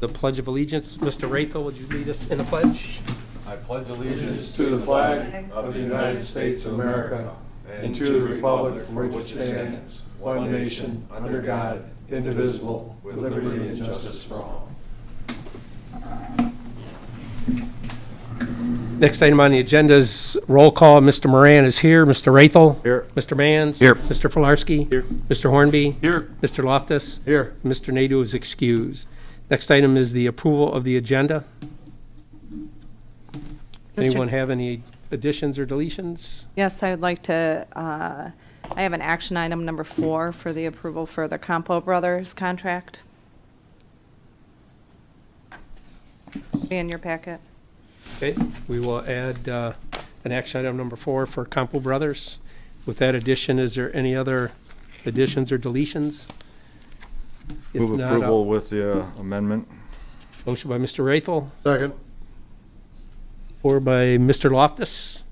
the Pledge of Allegiance. Mr. Rathel, would you lead us in a pledge? I pledge allegiance To the flag of the United States of America and to the republic for which it stands, one nation, under God, indivisible, with liberty and justice for all. Next item on the agenda is roll call. Mr. Moran is here. Mr. Rathel? Here. Mr. Mans? Here. Mr. Filarski? Here. Mr. Hornby? Here. Mr. Loftus? Here. Mr. Nadeau is excused. Next item is the approval of the agenda. Anyone have any additions or deletions? Yes, I would like to, I have an action item number 4 for the approval for the Campo Brothers contract. Be in your packet. Okay, we will add an action item number 4 for Campo Brothers. With that addition, is there any other additions or deletions? If Move not, approval with the amendment. motion by Mr. Rathel, Second. or by Mr. Loftus.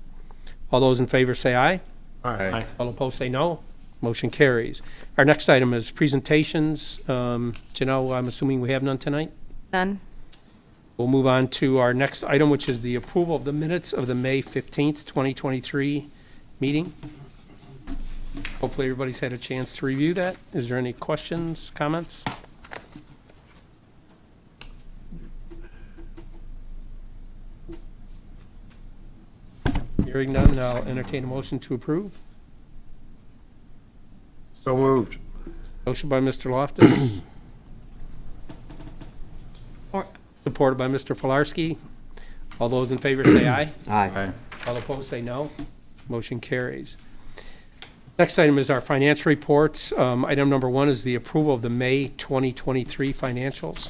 All those in favor say aye. Aye. All opposed say no. Motion carries. Our next item is presentations. Janelle, I'm assuming we have none tonight? None? We'll move on to our next item, which is the approval of the minutes of the May 15th, 2023 meeting. Hopefully everybody's had a chance to review that. Is there any questions, comments? Hearing none, I'll entertain a motion to approve. So moved. Motion by Mr. Loftus, Or- supported by Mr. Filarski. All those in favor say aye. Aye. All opposed say no. Motion carries. Next item is our financial reports. Item number 1 is the approval of the May 2023 financials.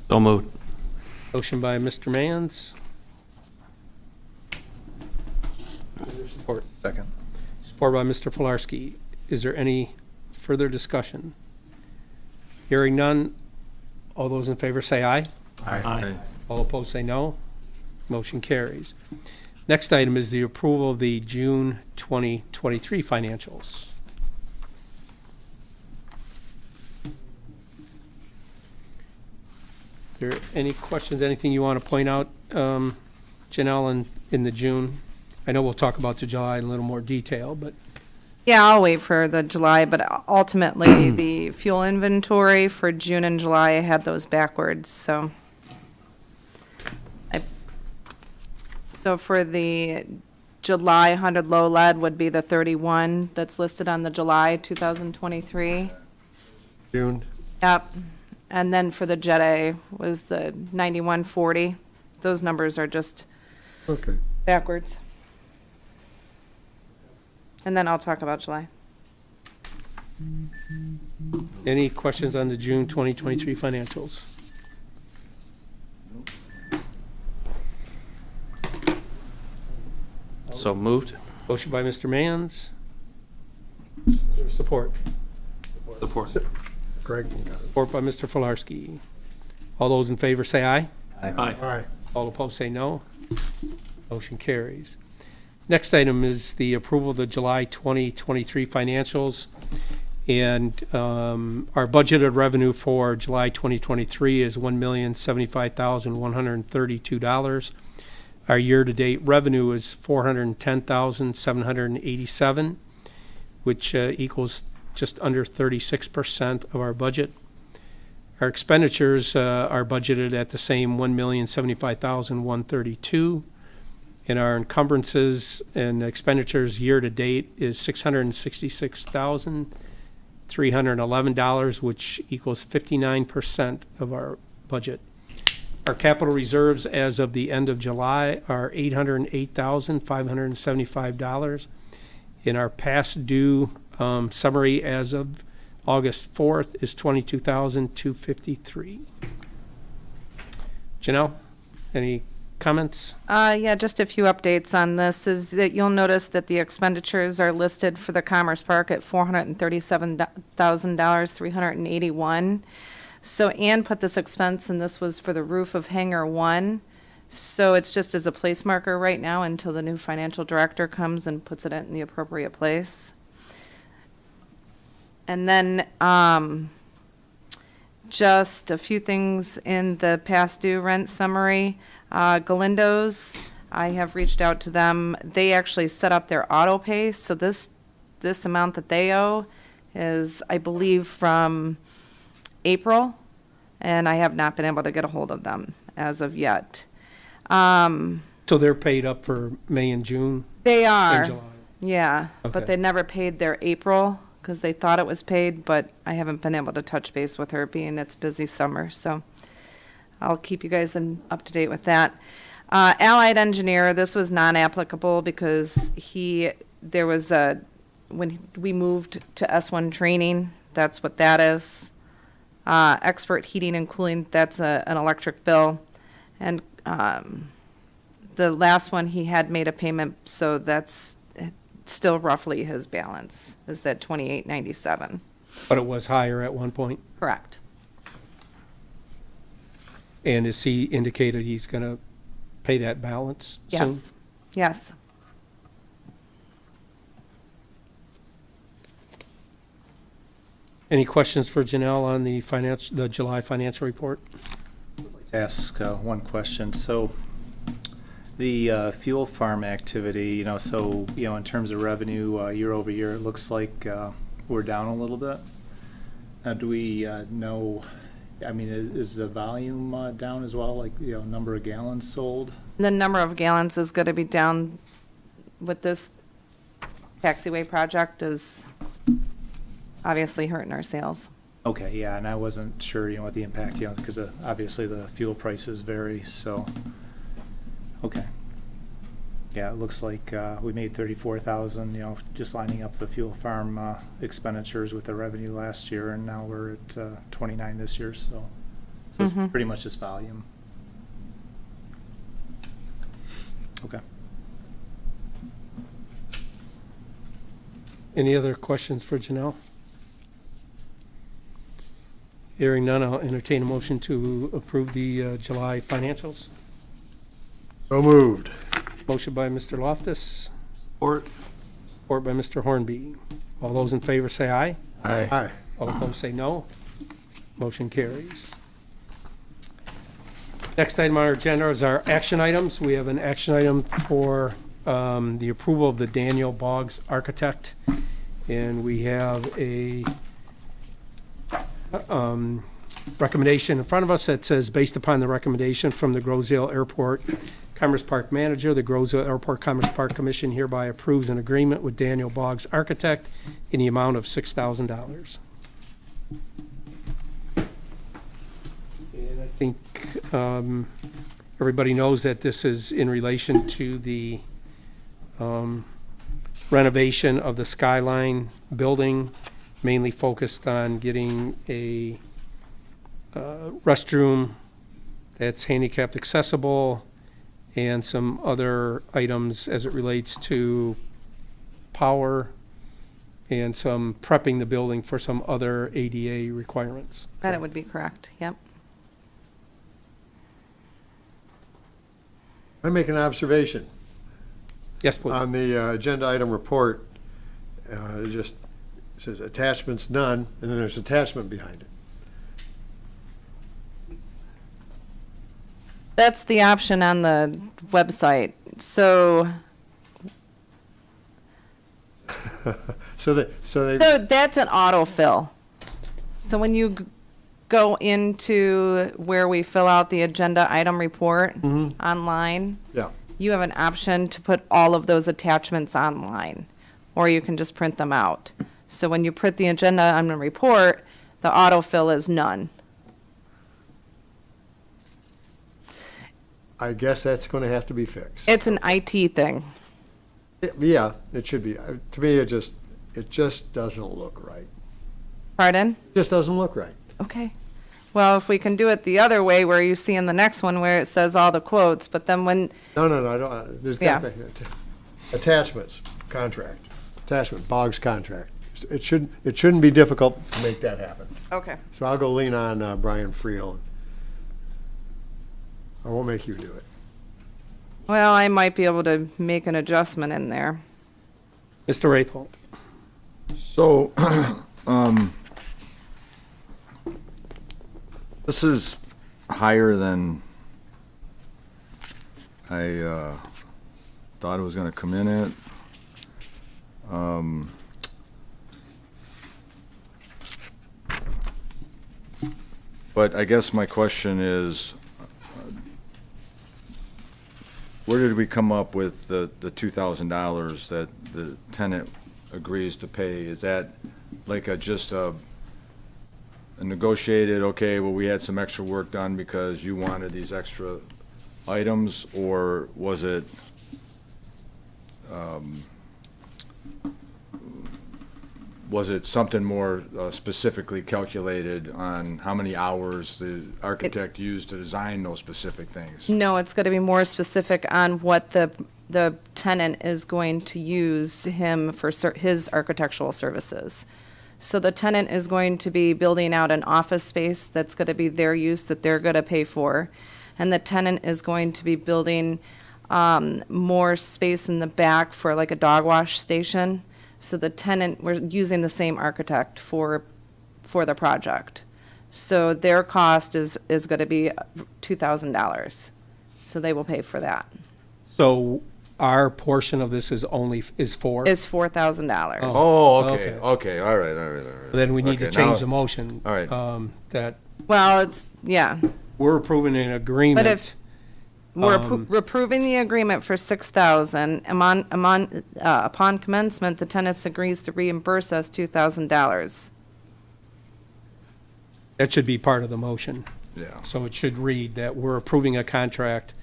So moved. Motion by Mr. Mans. Is there support? Second. Support by Mr. Filarski. Is there any further discussion? Hearing none, all those in favor say aye. Aye. All opposed say no. Motion carries. Next item is the approval of the June 2023 financials. There any questions, anything you want to point out, Janelle, in the June? I know we'll talk about the July in a little more detail, but Yeah, I'll wait for the July, but ultimately, the fuel inventory for June and July, I had those backwards, so. So for the July 100 low lead would be the 31 that's listed on the July 2023. June. Yep. And then for the Jet A was the 9140. Those numbers are just Okay. backwards. And then I'll talk about July. any questions on the June 2023 financials? So moved. Motion by Mr. Mans. Is there support? Support. Greg. Support by Mr. Filarski. All those in favor say aye. Aye. Aye. All opposed say no. Motion carries. Next item is the approval of the July 2023 financials. And our budgeted revenue for July 2023 is $1,075,132. Our year-to-date revenue is $410,787, which equals just under 36% of our budget. Our expenditures are budgeted at the same $1,075,132, and our encumbrances and expenditures year-to-date is $666,311, which equals 59% of our budget. Our capital reserves as of the end of July are $808,575, and our past due summary as of August 4th is $22,253. Janelle, any comments? Yeah, just a few updates on this is that you'll notice that the expenditures are listed for the Commerce Park at $437,381. So Ann put this expense, and this was for the roof of hangar 1. So it's just as a place marker right now until the new financial director comes and puts it in the appropriate place. And then just a few things in the past due rent summary. Galindo's, I have reached out to them. They actually set up their auto pay, so this amount that they owe is, I believe, from April, and I have not been able to get a hold of them as of yet. So they're paid up for May and June They and are, July? yeah, Okay. but they never paid their April because they thought it was paid, but I haven't been able to touch base with her, being it's busy summer, so I'll keep you guys up to date with that. Allied Engineer, this was non-applicable because when we moved to S1 training, that's what that is. Expert Heating and Cooling, that's an electric bill. And the last one, he had made a payment, so that's still roughly his balance, is that $28.97. But it was higher at one point, Correct. and is he indicated he's going to pay that balance soon? Yes, yes. Any questions for Janelle on the July financial report? To ask one question. So the fuel farm activity, in terms of revenue year over year, it looks like we're down a little bit. Do we know, is the volume down as well, like, number of gallons sold? The number of gallons is going to be down with this Taxiway project is obviously hurting our sales. Okay, yeah, and I wasn't sure, what the impact, because obviously the fuel prices vary, so, okay. Yeah, it looks like we made 34,000, just lining up the fuel farm expenditures with the revenue last year, and now we're at 29 this year, so it's pretty much just volume. Okay. Any other questions for Janelle? Hearing none, I'll entertain a motion to approve the July financials. So moved. Motion by Mr. Loftus, Or, support by Mr. Hornby. All those in favor say aye. Aye. All opposed say no. Motion carries. Next item on our agenda is our action items. We have an action item for the approval of the Daniel Boggs Architect, and we have a recommendation in front of us that says, based upon the recommendation from the Grosse Airport Commerce Park Manager, the Grosse Airport Commerce Park Commission hereby approves an agreement with Daniel Boggs Architect in the amount of $6,000. And I think everybody knows that this is in relation to the renovation of the Skyline building, mainly focused on getting a restroom that's handicapped accessible and some other items as it relates to power and some prepping the building for some other ADA requirements. That would be correct, yep. I make an observation Yes, please. on the agenda item report. It just says attachments none, and then there's attachment behind it. That's the option on the website. So So they So that's an autofill. So when you go into where we fill out the agenda item report online, yeah. you have an option to put all of those attachments online, or you can just print them out. So when you print the agenda item report, the autofill is none. I guess that's going to have to be fixed. It's an IT thing. Yeah, it should be. To me, it just doesn't look right. Pardon? It just doesn't look right. Okay. Well, if we can do it the other way, where you see in the next one where it says all the quotes, but then when, No, I don't. There's Yeah. attachments, contract, attachment, Boggs contract. It shouldn't be difficult to make that happen. Okay. So I'll go lean on Brian Friel. I won't make you do it. Well, I might be able to make an adjustment in there. Mr. Rathel? So, this is higher than I thought it was gonna come in at. But I guess my question is, where did we come up with the $2,000 that the tenant agrees to pay? Is that like just a negotiated, okay, well, we had some extra work done because you wanted these extra items, or was it, something more specifically calculated on how many hours the architect used to design those specific things? No, it's going to be more specific on what the tenant is going to use him for his architectural services. So the tenant is going to be building out an office space that's going to be their use, that they're going to pay for. And the tenant is going to be building more space in the back for like a dog wash station. So the tenant, we're using the same architect for the project. So their cost is going to be $2,000. So they will pay for that. So our portion of this is four? Is $4,000. Oh, okay, Okay. okay, all right. Then we need to Okay, change now- the motion. all right. That Well, it's, yeah. we're approving an agreement. But if we're approving the agreement for $6,000, upon commencement, the tenant agrees to reimburse us $2,000. That should be part of the motion. Yeah. So it should read that we're approving a contract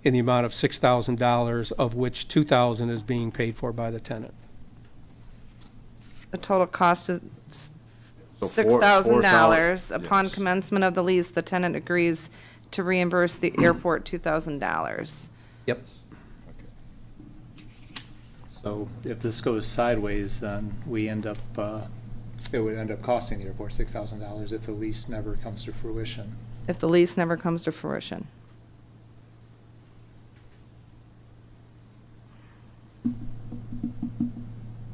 in the amount of $6,000, of which $2,000 is being paid for by the tenant. The total cost is So $6,000. Upon yes. commencement of the lease, the tenant agrees to reimburse the airport $2,000. Yep. So if this goes sideways, then we end up, it would end up costing the airport $6,000 if the lease never comes to fruition. If the lease never comes to fruition.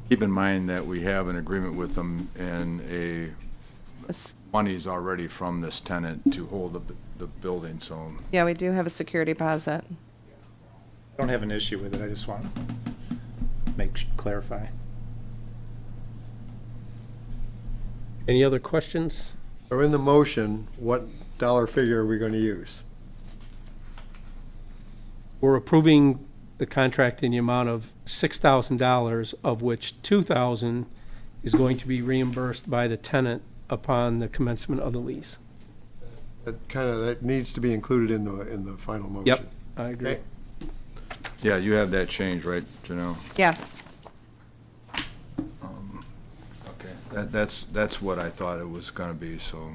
Keep in mind that we have an agreement with them and money's already from this tenant to hold the building, so. Yeah, we do have a security deposit. I don't have an issue with it, I just want to clarify. Any other questions? So in the motion, what dollar figure are we going to use? We're approving the contract in the amount of $6,000, of which $2,000 is going to be reimbursed by the tenant upon the commencement of the lease. That needs to be included in the final motion. Yep, I agree. Okay. Yeah, you have that change, right, Janelle? Yes. Okay, that's what I thought it was gonna be, so,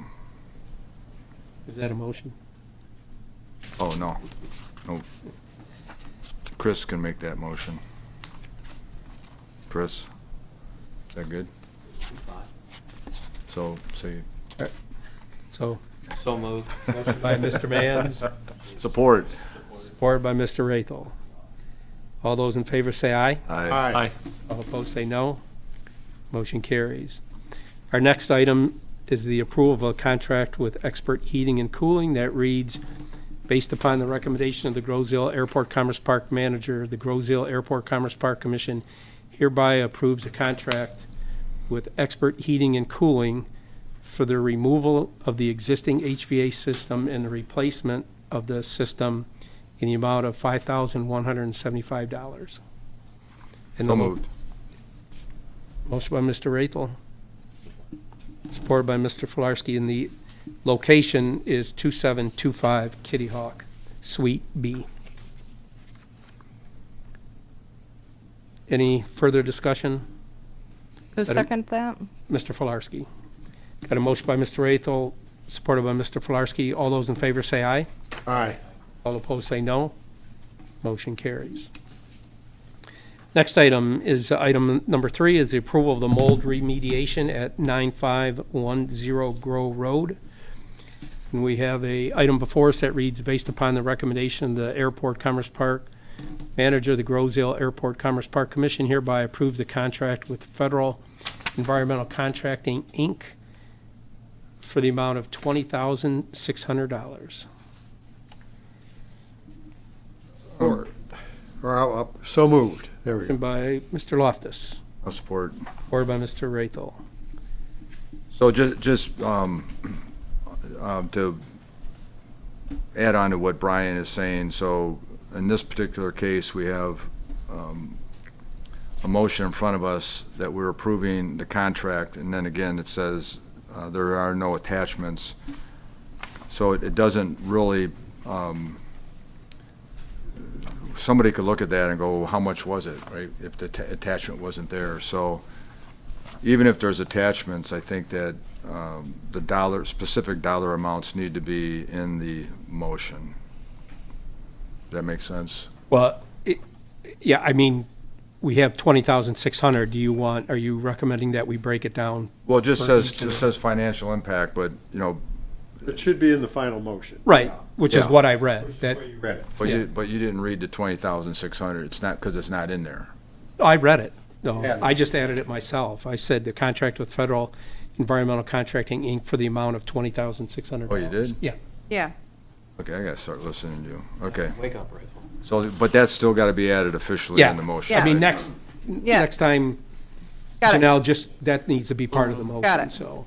Is that a motion? oh, no. Chris can make that motion. Chris, is that good? So, say, So, So moved. motion by Mr. Mans, support. supported by Mr. Rathel. All those in favor say aye. Aye. All opposed say no. Motion carries. Our next item is the approval of a contract with Expert Heating and Cooling that reads, based upon the recommendation of the Grosse Airport Commerce Park Manager, the Grosse Airport Commerce Park Commission hereby approves a contract with Expert Heating and Cooling for the removal of the existing HVA system and the replacement of the system in the amount of $5,175. And So the moved. motion by Mr. Rathel, supported by Mr. Filarski, and the location is 2725 Kitty Hawk, Suite B. Any further discussion? Who seconded that? Mr. Filarski. Got a motion by Mr. Rathel, supported by Mr. Filarski. All those in favor say aye. Aye. All opposed say no. Motion carries. Next item is, item number 3 is the approval of the mold remediation at 9510 Grow Road. And we have a item before us that reads, based upon the recommendation of the Airport Commerce Park Manager of the Grosse Airport Commerce Park Commission hereby approves the contract with Federal Environmental Contracting, Inc. for the amount of $20,600. So moved. There we Motion go. by Mr. Loftus, I'll support. or by Mr. Rathel. So just to add on to what Brian is saying, so in this particular case, we have a motion in front of us that we're approving the contract, and then again, it says there are no attachments. So it doesn't really, somebody could look at that and go, well, how much was it, right, if the attachment wasn't there? So even if there's attachments, I think that the specific dollar amounts need to be in the motion. Does that make sense? Well, yeah, I mean, we have 20,600. Are you recommending that we break it down? Well, it just For says, each of it says financial impact, but, you know, It should be in the final motion. Right, which is Yeah. what I read, that, You read it. but Yeah. you didn't read the 20,600. It's not, because it's not in there. I read it. No, Yeah. I just added it myself. I said the contract with Federal Environmental Contracting, Inc. for the amount of $20,600. Oh, you did? Yeah. Yeah, Okay, I gotta start listening to you. Okay. Wake up, Rachel. So, but that's still gotta be added officially Yeah. in the motion. I mean, Yeah. next time, got it. Janelle, just, that needs to be part of the motion, Got it. so.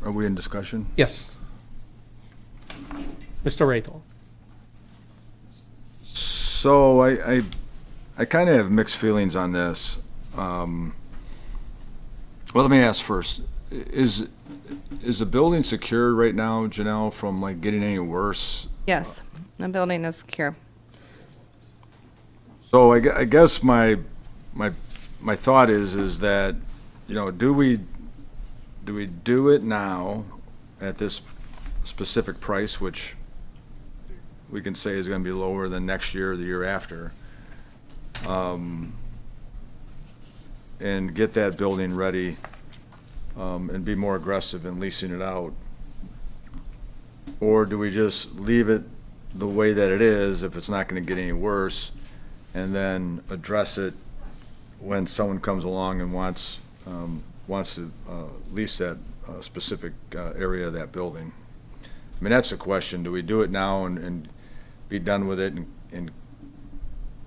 Are we in discussion? Yes. Mr. Rathel. So I kind of have mixed feelings on this. Well, let me ask first, is the building secure right now, Janelle, from like getting any worse? yes, the building is secure. So I guess my thought is that, you know, do we do it now at this specific price, which we can say is gonna be lower than next year or the year after, and get that building ready, and be more aggressive in leasing it out? Or do we just leave it the way that it is if it's not gonna get any worse, and then address it when someone comes along and wants to lease that specific area of that building? I mean, that's the question. Do we do it now and be done with it and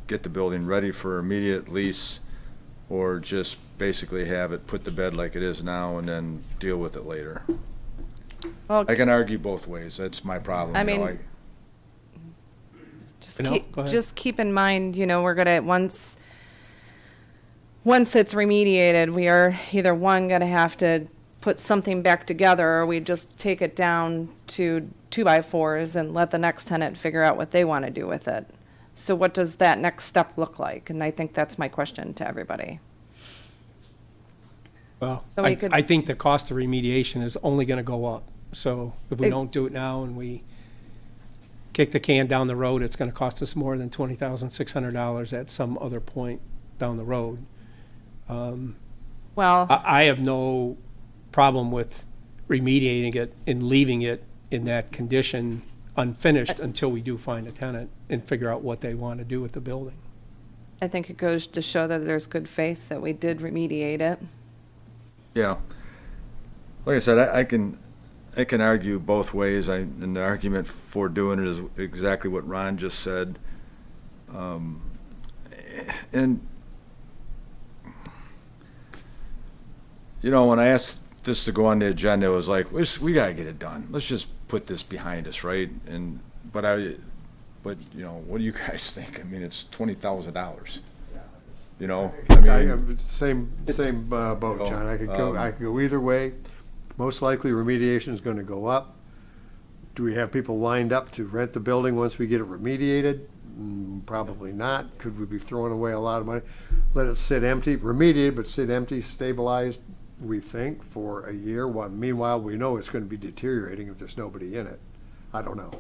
get the building ready for immediate lease, or just basically have it put to bed like it is now and then deal with it later? Well, I can argue both ways. That's my problem. I you know, mean, just No, keep, go ahead. just keep in mind, we're gonna, once it's remediated, we are either gonna have to put something back together, or we just take it down to 2x4s and let the next tenant figure out what they want to do with it. So what does that next step look like? And I think that's my question to everybody. Well, So we could- I think the cost of remediation is only gonna go up. So if we It- don't do it now and we kick the can down the road, it's gonna cost us more than $20,600 at some other point down the road. Well, I have no problem with remediating it and leaving it in that condition unfinished until we do find a tenant and figure out what they want to do with the building. I think it goes to show that there's good faith that we did remediate it. yeah. Like I said, I can argue both ways. And the argument for doing it is exactly what Ron just said. And, you know, when I asked this to go on the agenda, it was like, we gotta get it done. Let's just put this behind us, right? But you know, what do you guys think? I mean, it's $20,000. You know, I mean, Same boat, John. I could go either way. Most likely remediation is gonna go up. Do we have people lined up to rent the building once we get it remediated? Probably not. Could we be throwing away a lot of money? Let it sit empty, remediated, but sit empty, stabilized, we think, for a year. Meanwhile, we know it's gonna be deteriorating if there's nobody in it. I don't know.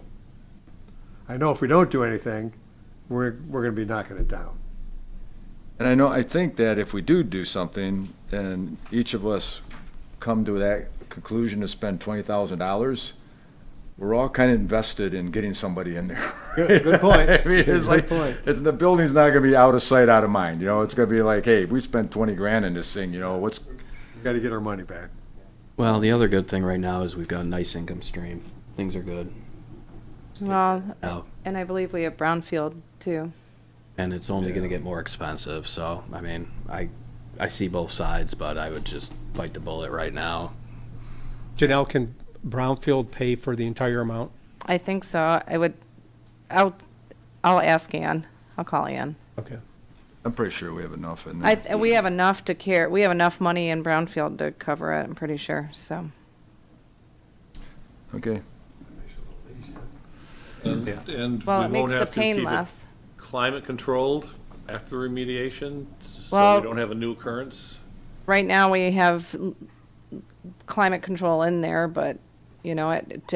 I know if we don't do anything, we're gonna be knocking it down. And I think that if we do something, and each of us come to that conclusion to spend $20,000, we're all kind of invested in getting somebody in there. Good point. I mean, it's Good like, point. the building's not gonna be out of sight, out of mind, it's gonna be like, hey, we spent 20 grand in this thing, what's, We gotta get our money back. Well, the other good thing right now is we've got a nice income stream. Things are good. Well, Now, and I believe we have brownfield too. and it's only gonna get more expensive, so, I mean, I see both sides, but I would just bite the bullet right now. Janelle, can Brownfield pay for the entire amount? I think so. I'll ask Ann. I'll call Ann. Okay. I'm pretty sure we have enough in there. We have enough to care, we have enough money in brownfield to cover it, I'm pretty sure, so. Okay. And Well, we it makes won't the have to pain keep it less. climate controlled after remediation, so Well- we don't have a new occurrence. Right now, we have climate control in there, but, to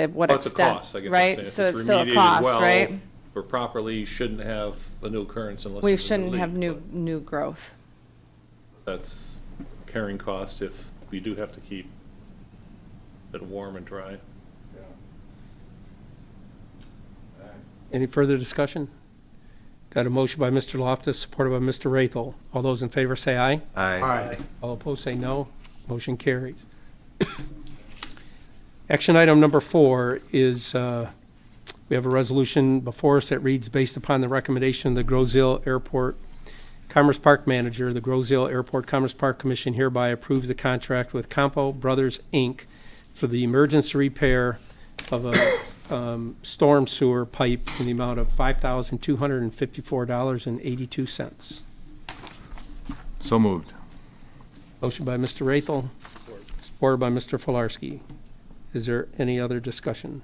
what Well, it's a extent? cost, I guess. I'm Right, saying. If so it's still a remediated cost, well right? Or properly, shouldn't have a new occurrence unless. We there's a shouldn't leak, have but new growth. That's carrying cost if we do have to keep it warm and dry. Any further discussion? Got a motion by Mr. Loftus, supported by Mr. Rathel. All those in favor say aye. Aye. All opposed say no. Motion carries. Action item number 4 is, we have a resolution before us that reads, based upon the recommendation of the Grosse Airport Commerce Park Manager, the Grosse Airport Commerce Park Commission hereby approves the contract with Campo Brothers, Inc. for the emergency repair of a storm sewer pipe in the amount of $5,254.82. So moved. Motion by Mr. Rathel, supported by Mr. Filarski. Is there any other discussion?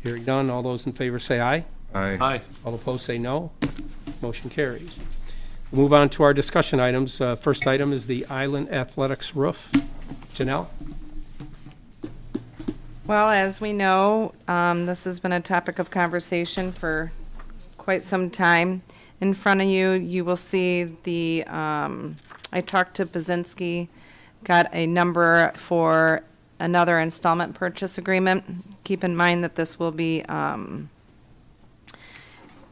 Hearing none, all those in favor say aye. Aye. Aye. All opposed say no. Motion carries. We'll move on to our discussion items. First item is the Island Athletics roof. Janelle? Well, as we know, this has been a topic of conversation for quite some time. In front of you, you will see I talked to Bazinski, got a number for another installment purchase agreement. Keep in mind that this will be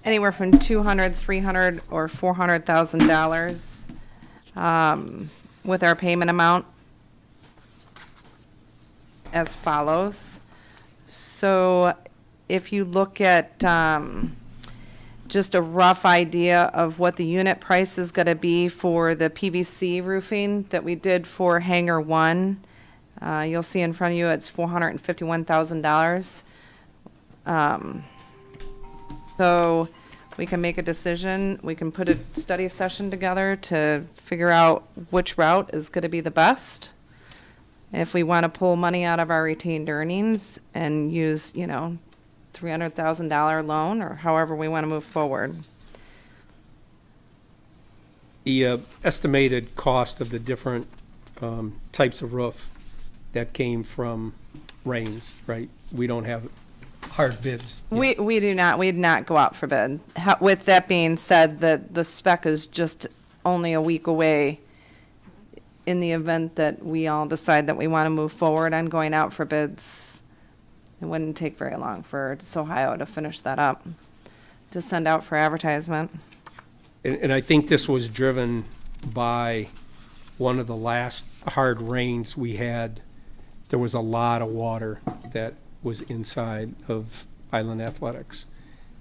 anywhere from $200,000, $300,000, or $400,000 with our payment amount as follows. So if you look at just a rough idea of what the unit price is going to be for the PVC roofing that we did for Hangar 1, you'll see in front of you it's $451,000. So we can make a decision, we can put a study session together to figure out which route is going to be the best. If we want to pull money out of our retained earnings and use, $300,000 loan, or however we want to move forward. The estimated cost of the different types of roof that came from Rains, right? We don't have hard bids. We did not go out for bid. With that being said, the spec is just only a week away. In the event that we all decide that we want to move forward on going out for bids, it wouldn't take very long for Ohio to finish that up, to send out for advertisement. And I think this was driven by one of the last hard rains we had. There was a lot of water that was inside of Island Athletics.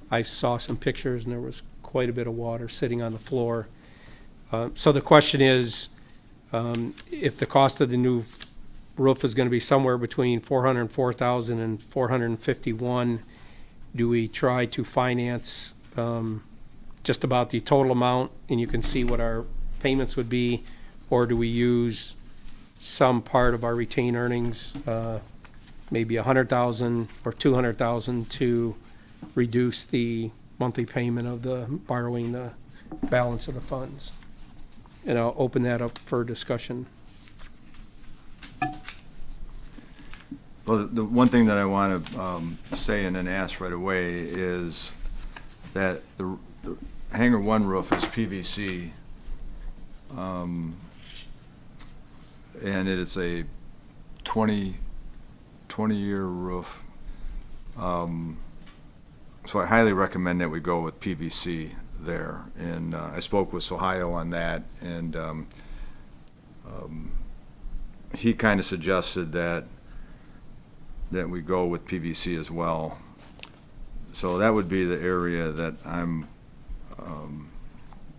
I saw some pictures and there was quite a bit of water sitting on the floor. So the question is, if the cost of the new roof is going to be somewhere between $404,000 and $451,000, do we try to finance just about the total amount, and you can see what our payments would be, or do we use some part of our retained earnings, maybe $100,000 or $200,000, to reduce the monthly payment of borrowing the balance of the funds? And I'll open that up for discussion. Well, the one thing that I want to say and then ask right away is that the hangar one roof is PVC, and it is a 20-year roof. So I highly recommend that we go with PVC there. And I spoke with Ohio on that, and he kind of suggested that we go with PVC as well. So that would be the area that I'm,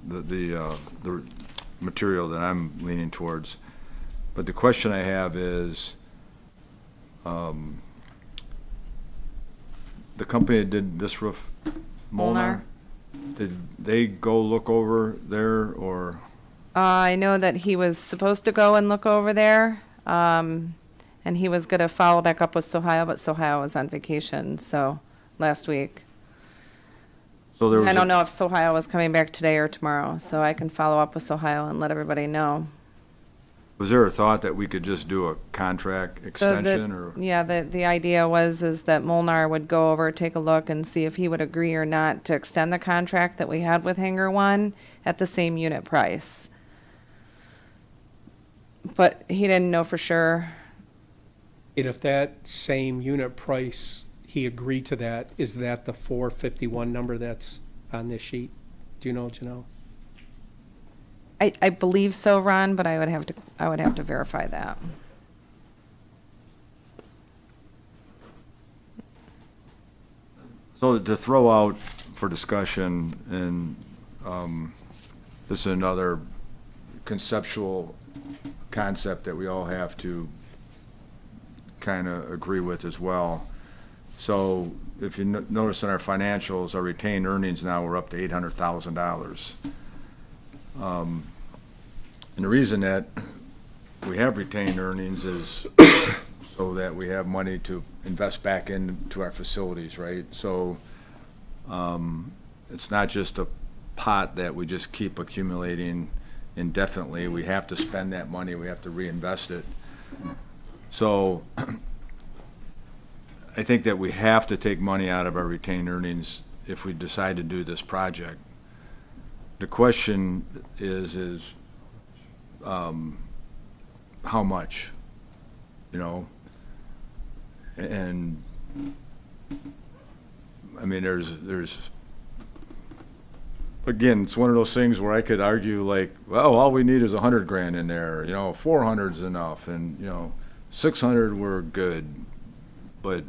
the material that I'm leaning towards. But the question I have is, the company that did this roof, Molnar, did they go look over there, or? I know that he was supposed to go and look over there, and he was gonna follow back up with Sohio, but Sohio was on vacation, so, last week. So there was I don't know if Sohio was coming back today or tomorrow, so I can follow up with Sohio and let everybody know. Was there a thought that we could just do a contract extension, or? Yeah, the idea is that Molnar would go over, take a look, and see if he would agree or not to extend the contract that we had with Hangar One at the same unit price. But he didn't know for sure. And if that same unit price, he agreed to that, is that the 451 number that's on this sheet? Do you know, Janelle? I believe so, Ron, but I would have to verify that. So to throw out for discussion, and this is another conceptual concept that we all have to kind of agree with as well. So if you notice in our financials, our retained earnings now are up to $800,000. And the reason that we have retained earnings is so that we have money to invest back into our facilities, right? So it's not just a pot that we just keep accumulating indefinitely. We have to spend that money, we have to reinvest it. So I think that we have to take money out of our retained earnings if we decide to do this project. The question is how much, you know? And I mean, there's again, it's one of those things where I could argue like, well, all we need is 100 grand in there, you know, 400's enough, and you know, 600 we're good, but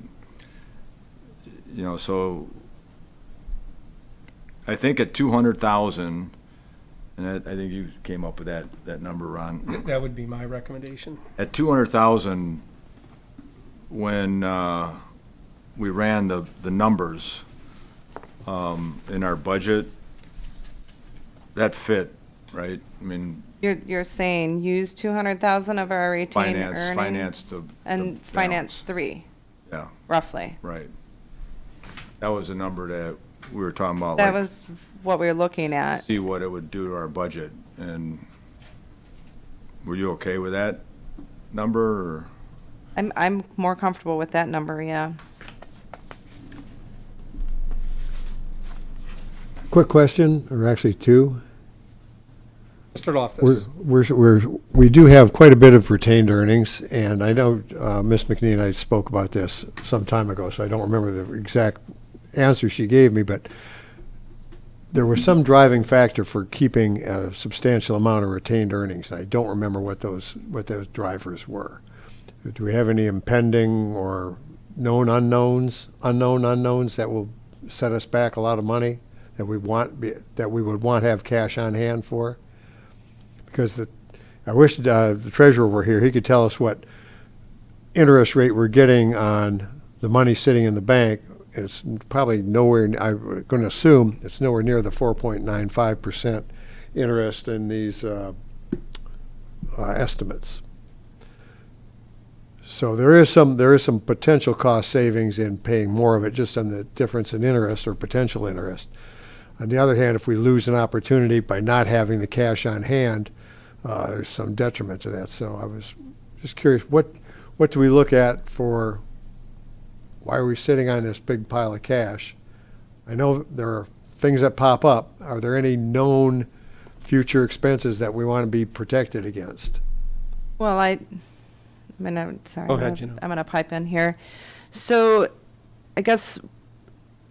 you know, so I think at 200,000, and I think you came up with that number, Ron. That would be my recommendation. At 200,000, when we ran the numbers in our budget, that fit, right? I mean, You're saying use 200,000 of our retained earnings? finance And finance 3, yeah, roughly. right. That was a number that we were talking about. That like, was what we were looking at. see what it would do to our budget, and were you okay with that number, or? I'm more comfortable with that number, yeah. Quick question, or actually two. Start off this. We do have quite a bit of retained earnings, and I know Ms. McNee and I spoke about this some time ago, so I don't remember the exact answer she gave me, but there was some driving factor for keeping a substantial amount of retained earnings. I don't remember what those drivers were. Do we have any impending or known unknowns that will set us back a lot of money that we would want to have cash on hand for? Because I wish the treasurer were here. He could tell us what interest rate we're getting on the money sitting in the bank. It's probably nowhere, I'm going to assume it's nowhere near the 4.95% interest in these estimates. So there is some potential cost savings in paying more of it just on the difference in interest or potential interest. On the other hand, if we lose an opportunity by not having the cash on hand, there's some detriment to that. So I was just curious, what do we look at for why are we sitting on this big pile of cash? I know there are things that pop up. Are there any known future expenses that we want to be protected against? Well, I'm sorry. Go ahead, Janelle. I'm gonna pipe in here. So, I guess,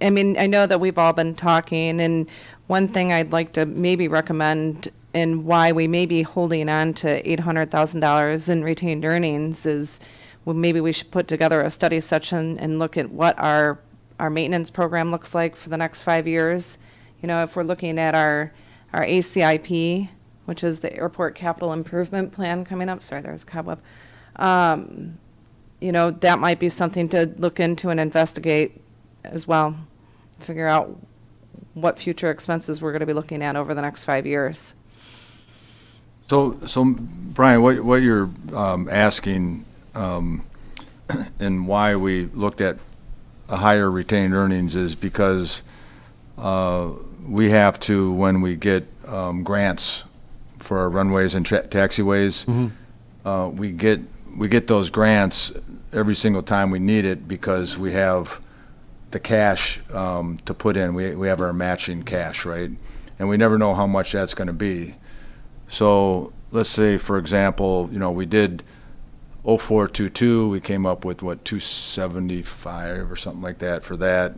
I mean, I know that we've all been talking, and one thing I'd like to maybe recommend and why we may be holding on to $800,000 in retained earnings is, well, maybe we should put together a study session and look at what our maintenance program looks like for the next 5 years. You know, if we're looking at our ACIP, which is the Airport Capital Improvement Plan coming up. Sorry, there's a cobweb. You know, that might be something to look into and investigate as well. Figure out what future expenses we're going to be looking at over the next 5 years. So Brian, what you're asking, and why we looked at a higher retained earnings is because we have to, when we get grants for our runways and taxiways, we get those grants every single time we need it because we have the cash to put in. We have our matching cash, right? And we never know how much that's going to be. So let's say, for example, you know, we did 0422, we came up with, what, 275 or something like that for that.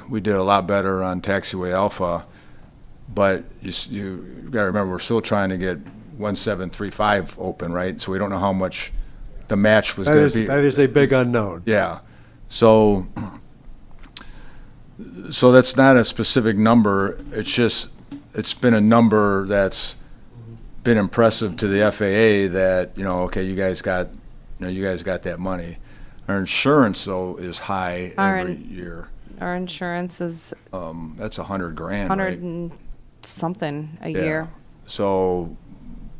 We did a lot better on Taxiway Alpha, but you got to remember, we're still trying to get 1735 open, right? So we don't know how much the match was going to be. That is a big unknown. Yeah. So that's not a specific number. It's just, it's been a number that's been impressive to the FAA that, you know, okay, you guys got that money. Our insurance, though, is high every year. Our insurance is That's $100,000, 100 right? and something a Yeah. year. So,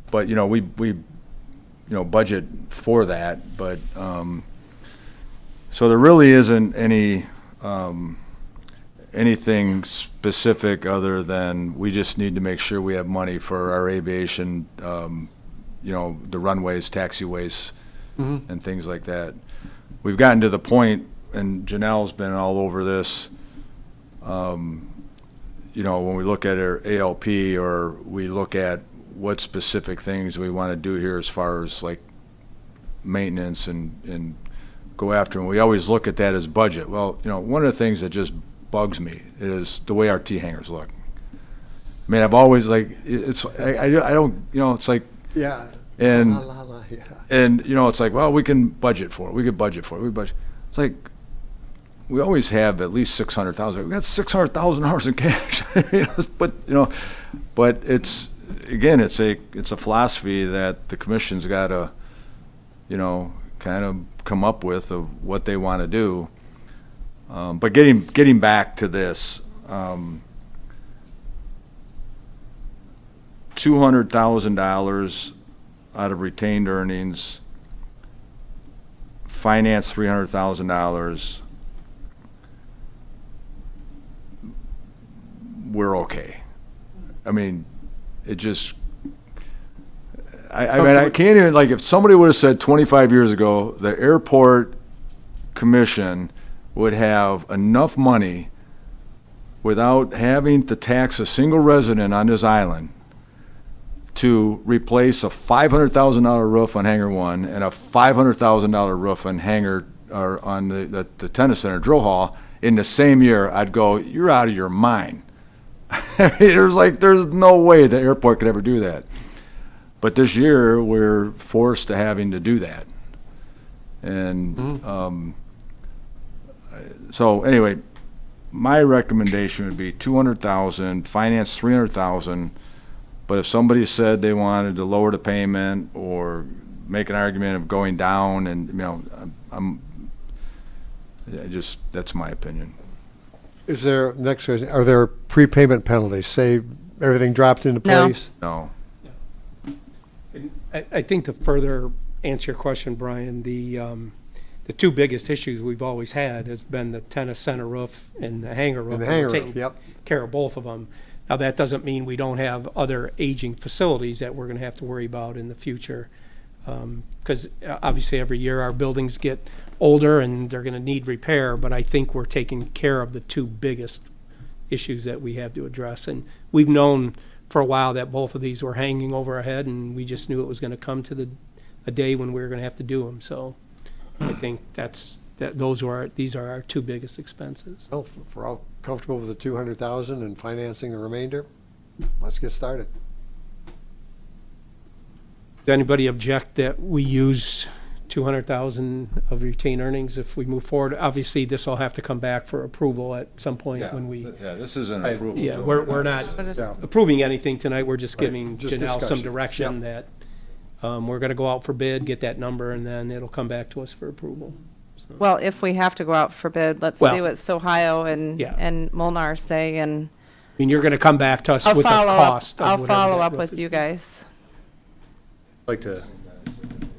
but, you know, we budget for that, but, so there really isn't anything specific other than we just need to make sure we have money for our aviation, you know, the runways, taxiways, and things like that. We've gotten to the point, and Janelle's been all over this, you know, when we look at our ALP or we look at what specific things we want to do here as far as like maintenance and go after, and we always look at that as budget. Well, you know, one of the things that just bugs me is the way our T-hangers look. I mean, I've always, like, I don't, you know, it's like, Yeah. and, Yeah. and, you know, it's like, well, we can budget for it. We could budget for it. It's like, we always have at least 600,000. We've got 600,000 hours in cash. But it's, again, it's a philosophy that the commission's got to, you know, kind of come up with of what they want to do. But getting back to this, $200,000 out of retained earnings, finance $300,000. We're okay. I mean, it just. I mean, I can't even, like, if somebody would have said 25 years ago, the airport commission would have enough money without having to tax a single resident on this island to replace a $500,000 roof on Hangar 1 and a $500,000 roof on Hangar, or on the tennis center drill hall in the same year, I'd go, you're out of your mind. I mean, there's no way the airport could ever do that. But this year, we're forced to having to do that. And so anyway, my recommendation would be 200,000, finance 300,000. But if somebody said they wanted to lower the payment or make an argument of going down, and, you know, that's my opinion. Is there, next question, are there prepayment penalties? Say everything dropped into No. place? No. I think to further answer your question, Brian, the two biggest issues we've always had has been the tennis center roof and the hangar roof. And the and we're hangar taking roof, yep. care of both of them. Now, that doesn't mean we don't have other aging facilities that we're going to have to worry about in the future. Because obviously every year our buildings get older and they're gonna need repair, but I think we're taking care of the two biggest issues that we have to address. And we've known for a while that both of these were hanging over our head, and we just knew it was gonna come to a day when we were gonna have to do them. So I think these are our two biggest expenses. Well, if we're all comfortable with the 200,000 and financing the remainder, let's get started. Does anybody object that we use 200,000 of retained earnings if we move forward? Obviously, this will have to come back for approval at some point when we, Yeah, this is an approval. yeah, we're not But it's- Yeah. approving anything tonight. We're just Right. giving Just Janelle some discussion. direction that we're gonna go out for bid, get that number, and then it'll come back to us for approval. Well, if we have to go out for bid, let's Well, see what Sohio yeah. and Molnar say, and I mean, you're gonna come back to us I'll with a follow up, cost of I'll whatever follow that up roof with is you gonna be. guys. I'd like to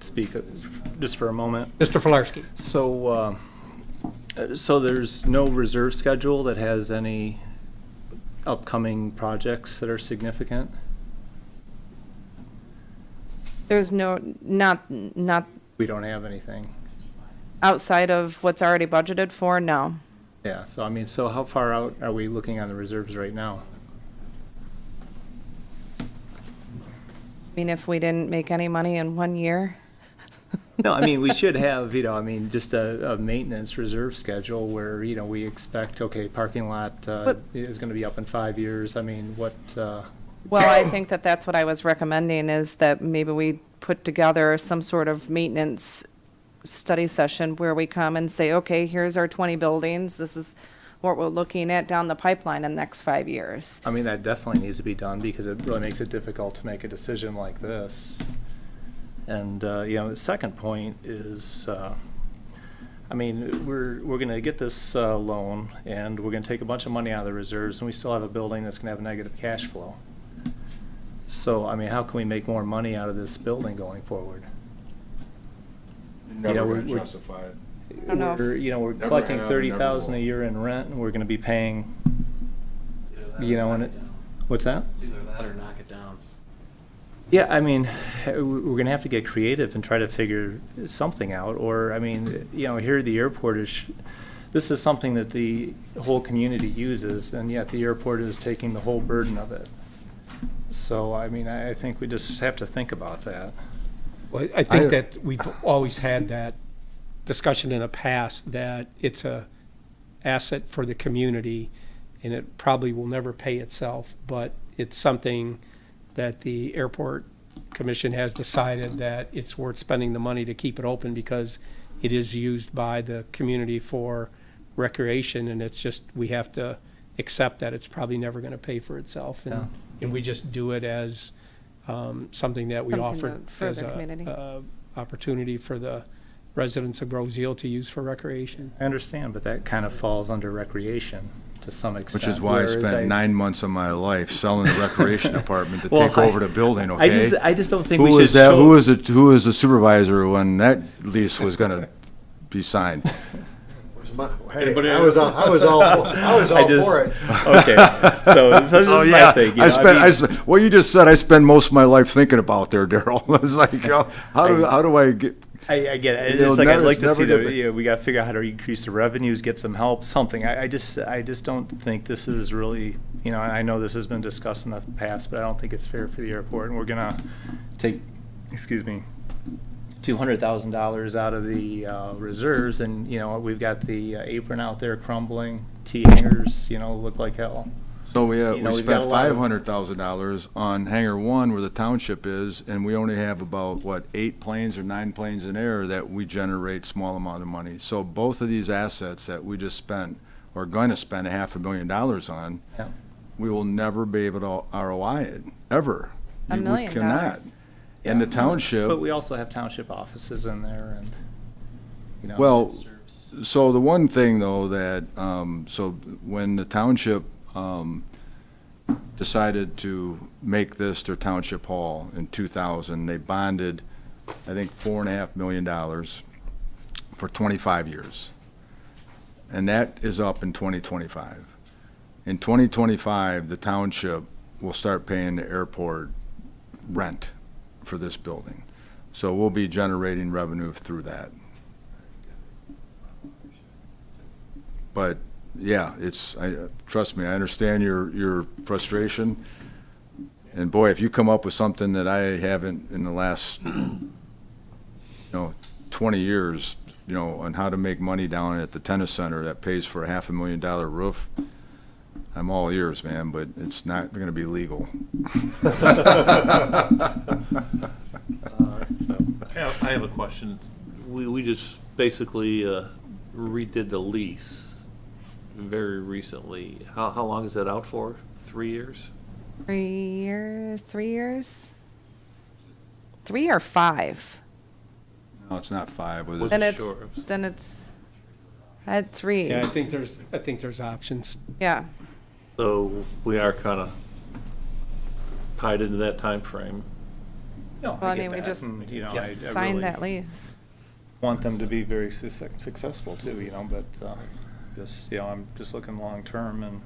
speak just for a moment. Mr. Filarski. So there's no reserve schedule that has any upcoming projects that are significant? There's not We don't have anything. outside of what's already budgeted for, no. Yeah, so I mean, so how far out are we looking on the reserves right now? I mean, if we didn't make any money in 1 year, No, I mean, we should have, I mean, just a maintenance reserve schedule where, we expect, okay, parking lot But- is gonna be up in 5 years. I mean, what, well, I think that that's what I was recommending, is that maybe we put together some sort of maintenance study session where we come and say, okay, here's our 20 buildings, this is what we're looking at down the pipeline in the next 5 years. I mean, that definitely needs to be done because it really makes it difficult to make a decision like this. And, the second point is, I mean, we're gonna get this loan and we're gonna take a bunch of money out of the reserves and we still have a building that's gonna have negative cash flow. So, I mean, how can we make more money out of this building going forward? You're never we're- gonna justify it. I don't know if- We're Never collecting have, 30,000 a never will. year in rent and we're gonna be paying, and it, what's that? Either that or knock it down. Yeah, I mean, we're gonna have to get creative and try to figure something out, or, I mean, here at the airport this is something that the whole community uses, and yet the airport is taking the whole burden of it. So, I mean, I think we just have to think about that. Well, I think that we've always had that discussion in the past, that it's a asset for the community, and it probably will never pay itself, but it's something that the airport commission has decided that it's worth spending the money to keep it open because it is used by the community for recreation, and it's just, we have to accept that it's probably never gonna pay for itself. Yeah. And we just do it as something that we Something offer to further as community. a opportunity for the residents of Grosse to use for recreation. I understand, but that kind of falls under recreation to some extent. Which is why I whereas spent 9 months of my life selling the recreation department to Well, take over the building, I okay? just don't think Who we should was that, show. who was the supervisor when that lease was gonna be signed? Hey, I was all for it. Okay, so this is my thing. What you just said, I spend most of my life thinking about there, Daryl. It's like, how do I get, I get it. It'll It's like I'd never- like to it's see never the, gonna- we got to figure out how to increase the revenues, get some help, something. I just don't think this is really, and I know this has been discussed in the past, but I don't think it's fair for the airport. And we're gonna take, $200,000 out of the reserves, and we've got the apron out there crumbling, T hangers, look like hell. so we we've got spent a lot of- $500,000 on hangar 1 where the township is, and we only have about, 8 planes or 9 planes in air that we generate small amount of money. So both of these assets that we just spent, or going to spend $500,000 on, Yeah. we will never be able to ROI it, ever. $1 We million. cannot. And the township. But we also have township offices in there, and Well, so the one thing though that, so when the township decided to make this their township hall in 2000, they bonded, I think, $4.5 million for 25 years. And that is up in 2025. In 2025, the township will start paying the airport rent for this building. So we'll be generating revenue through that. But, yeah, trust me, I understand your frustration. And boy, if you come up with something that I haven't in the last, 20 years, on how to make money down at the tennis center that pays for a $500,000 roof, I'm all ears, man, but it's not gonna be legal. I have a question. We just basically redid the lease very recently. How long is that out for? 3 years? 3 years, 3 years? 3 or 5? No, it's not 5, was it? Then it's, Sure. I had 3. Yeah, I think there's options. Yeah, So we are kind of tied into that time frame. No, Well, I I get mean, we that, just and, I sign really that lease. want them to be very successful too, but, just, I'm just looking long-term and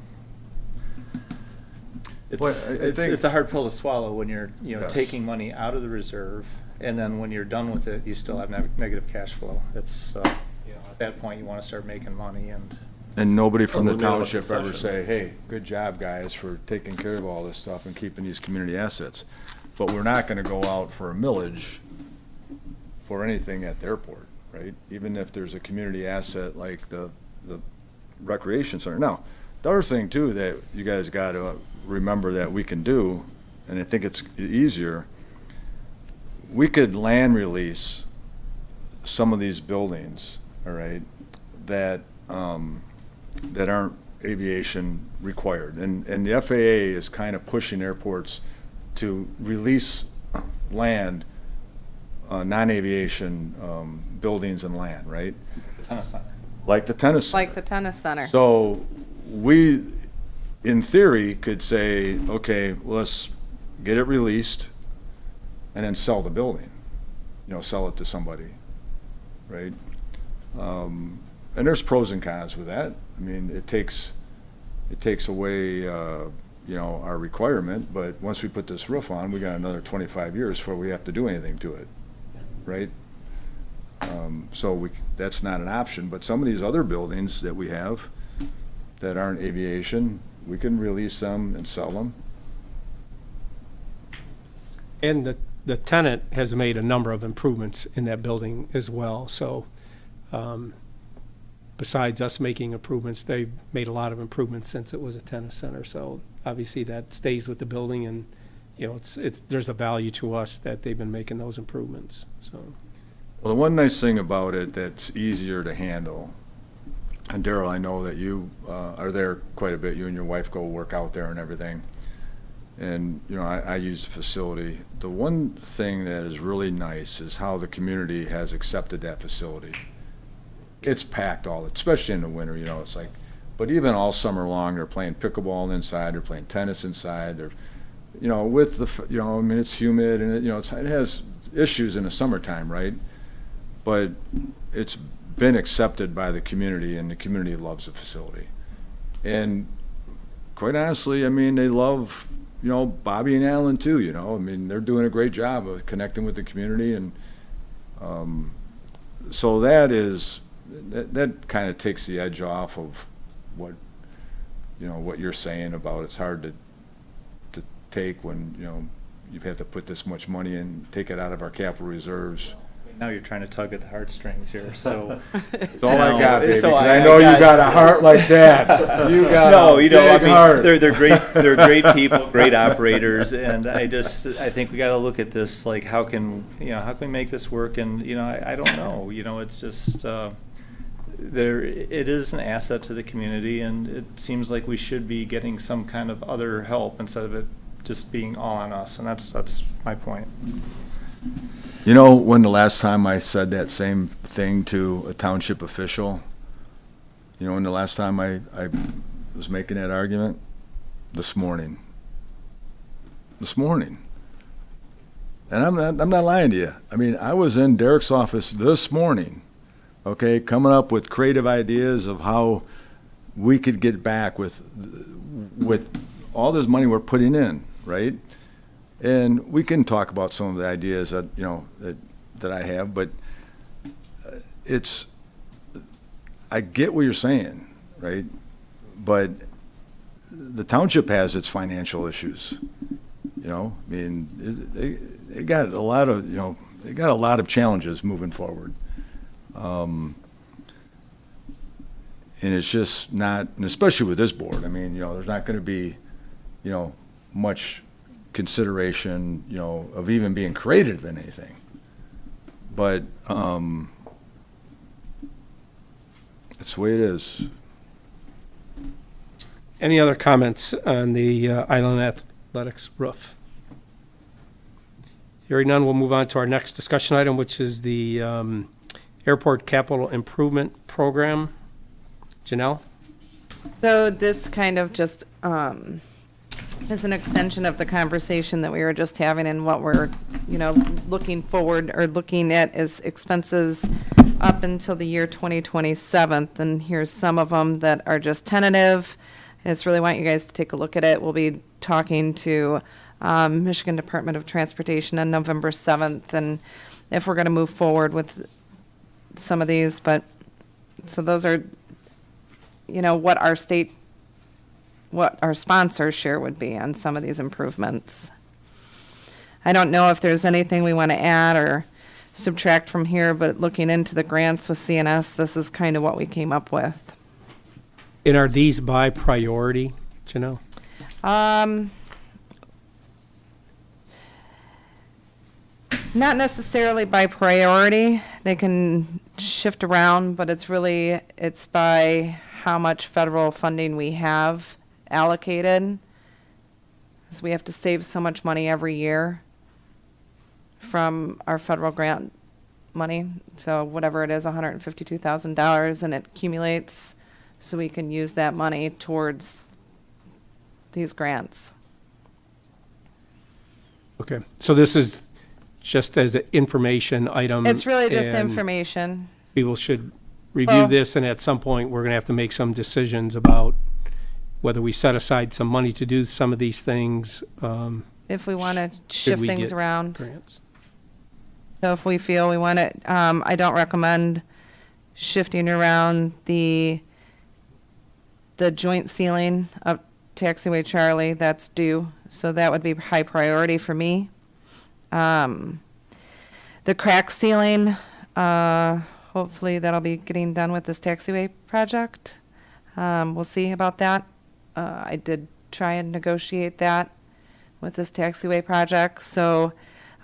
Well, it's, I it's, think- it's a hard pill to swallow when you're, Yes. taking money out of the reserve, and then when you're done with it, you still have negative cash flow. It's, at that point, you wanna start making money, and And nobody from the Well, we made a township ever concession. say, hey, good job, guys, for taking care of all this stuff and keeping these community assets. But we're not gonna go out for a millage for anything at the airport, right? Even if there's a community asset like the recreation center. Now, the other thing too that you guys gotta remember that we can do, and I think it's easier, we could land release some of these buildings, all right, that aren't aviation required. And the FAA is kind of pushing airports to release land, non-aviation buildings and land, right? tennis center. Like the tennis center. Like the tennis center. So we, in theory, could say, okay, let's get it released and then sell the building, sell it to somebody, right? And there's pros and cons with that. I mean, it takes away, our requirement, but once we put this roof on, we got another 25 years before we have to do anything to it, right? So that's not an option, but some of these other buildings that we have that aren't aviation, we can release them and sell them. And the tenant has made a number of improvements in that building as well, so, besides us making improvements, they've made a lot of improvements since it was a tennis center, so obviously that stays with the building, and, there's a value to us that they've been making those improvements, so. Well, the one nice thing about it that's easier to handle, and Daryl, I know that you are there quite a bit, you and your wife go work out there and everything, and, I use the facility. The one thing that is really nice is how the community has accepted that facility. It's packed especially in the winter, it's like, but even all summer long, they're playing pickleball inside, they're playing tennis inside, they're, with the, I mean, it's humid and it has issues in the summertime, right? But it's been accepted by the community and the community loves the facility. And quite honestly, I mean, they love, Bobby and Alan too, I mean, they're doing a great job of connecting with the community and, so that kind of takes the edge off of what, what you're saying about it's hard to take when, you have to put this much money in, take it out of our capital reserves. Now you're trying to tug at the heartstrings here, so. That's all I got, baby, So 'cause I know you got a heart like that. You got No, a I big mean, heart. they're great people, great operators, and I think we gotta look at this, like, how can we make this work, and, I don't know, it's just, it is an asset to the community, and it seems like we should be getting some kind of other help instead of it just being all on us, and that's my point. When the last time I said that same thing to a township official, when the last time I was making that argument? This morning. And I'm not lying to you. I mean, I was in Derek's office this morning, okay, coming up with creative ideas of how we could get back with all this money we're putting in, right? And we can talk about some of the ideas that, that that I have, but I get what you're saying, right? But the township has its financial issues, you know? I mean, they got a lot of, they got a lot of challenges moving forward. And it's just not, and especially with this board, I mean, there's not gonna be, much consideration, of even being creative in anything. But, that's the way it is. Any other comments on the Island Athletics roof? Hearing none, we'll move on to our next discussion item, which is the Airport Capital Improvement Program. Janelle? So this kind of just is an extension of the conversation that we were just having, and what we're, looking forward or looking at is expenses up until the year 2027. And here's some of them that are just tentative. I just really want you guys to take a look at it. We'll be talking to Michigan Department of Transportation on November 7th, and if we're going to move forward with some of these. But so those are, what our sponsors share would be on some of these improvements. I don't know if there's anything we want to add or subtract from here, but looking into the grants with CNS, this is kind of what we came up with. And are these by priority, Janelle? Not necessarily by priority. They can shift around, but it's by how much federal funding we have allocated. Because we have to save so much money every year from our federal grant money. So whatever it is, $152,000, and it accumulates, so we can use that money towards these grants. Okay, so this is just as an information item. It's really just and information. People should review Well- this, and at some point, we're gonna have to make some decisions about whether we set aside some money to do some of these things. If we want to should shift we things get around. grants. So if we feel we want to, I don't recommend shifting around the joint ceiling of Taxiway Charlie. That's due. So that would be high priority for me. The crack ceiling, hopefully that'll be getting done with this Taxiway project. We'll see about that. I did try and negotiate that with this Taxiway project, so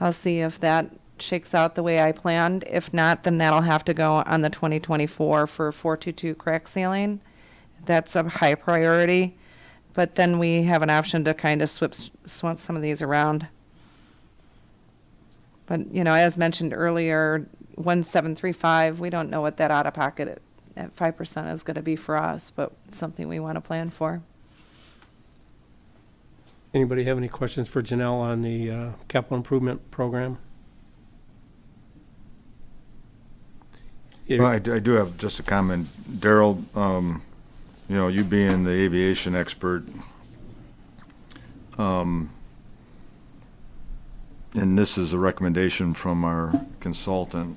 I'll see if that shakes out the way I planned. If not, then that'll have to go on the 2024 for 422 crack ceiling. That's a high priority, but then we have an option to kind of swap some of these around. But, as mentioned earlier, 1735, we don't know what that out-of-pocket at 5% is going to be for us, but something we want to plan for. Anybody have any questions for Janelle on the capital improvement program? Well, I do have just a comment. Daryl, you being the aviation expert, and this is a recommendation from our consultant,